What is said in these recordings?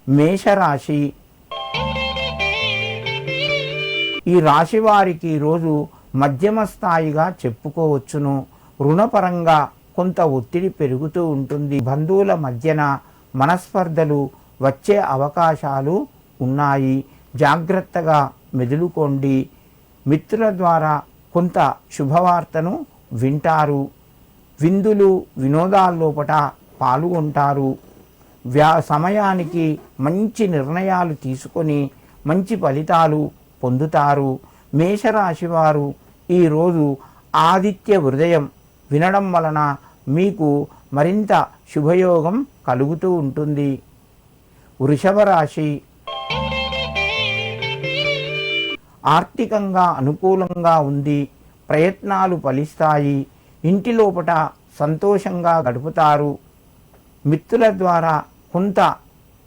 మేషరాశి. ఈ రాశి వారికి ఈరోజు మధ్యమ స్థాయిగా చెప్పుకోవచ్చును. రుణపరంగా కొంత ఒత్తిడి పెరుగుతూ ఉంటుంది. బంధువుల మధ్యన మనస్పర్ధలు వచ్చే అవకాశాలు ఉన్నాయి. జాగ్రత్తగా మెదులుకోండి. మిత్రుల ద్వారా కొంత శుభవార్తను వింటారు. విందులు వినోదాల్లోపట పాల్గొంటారు. సమయానికి మంచి నిర్ణయాలు తీసుకొని మంచి ఫలితాలు పొందుతారు. మేషరాశి వారు ఈరోజు ఆదిత్య హృదయం వినడం వలన మీకు మరింత శుభయోగం కలుగుతూ ఉంటుంది. వృషభ రాశి. ఆర్థికంగా అనుకూలంగా ఉంది. ప్రయత్నాలు ఫలిస్తాయి. ఇంటి లోపట సంతోషంగా గడుపుతారు. మిత్రుల ద్వారా కొంత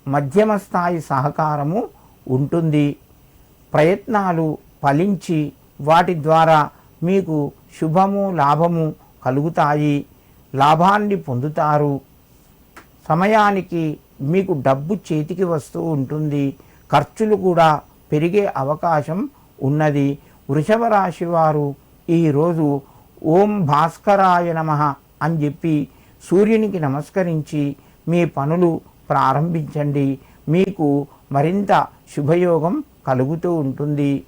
మధ్యమ స్థాయి సహకారము ఉంటుంది. ప్రయత్నాలు ఫలించి వాటి ద్వారా మీకు శుభము లాభము కలుగుతాయి. లాభాన్ని పొందుతారు. సమయానికి మీకు డబ్బు చేతికి వస్తూ ఉంటుంది. ఖర్చులు కూడా పెరిగే అవకాశం ఉన్నది. వృషభ రాశి వారు ఈరోజు ఓం భాస్కరాయ నమః అని చెప్పి సూర్యునికి నమస్కరించి మీ పనులు ప్రారంభించండి. మీకు మరింత శుభయోగం కలుగుతూ ఉంటుంది.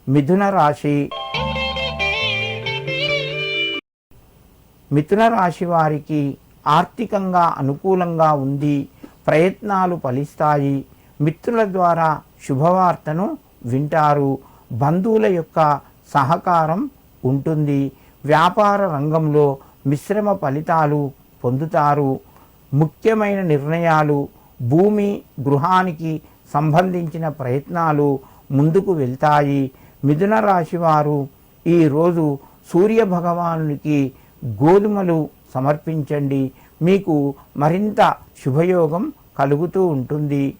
మిథున రాశి. మిథున రాశి వారికి ఆర్థికంగా అనుకూలంగా ఉంది. ప్రయత్నాలు ఫలిస్తాయి. మిత్రుల ద్వారా శుభవార్తను వింటారు. బంధువుల యొక్క సహకారం ఉంటుంది. వ్యాపార రంగంలో మిశ్రమ ఫలితాలు పొందుతారు. ముఖ్యమైన నిర్ణయాలు, భూమి గృహానికి సంబంధించిన ప్రయత్నాలు ముందుకు వెళ్తాయి. మిథున రాశి వారు ఈరోజు సూర్య భగవానునికి గోధుమలు సమర్పించండి. మీకు మరింత శుభయోగం కలుగుతూ ఉంటుంది.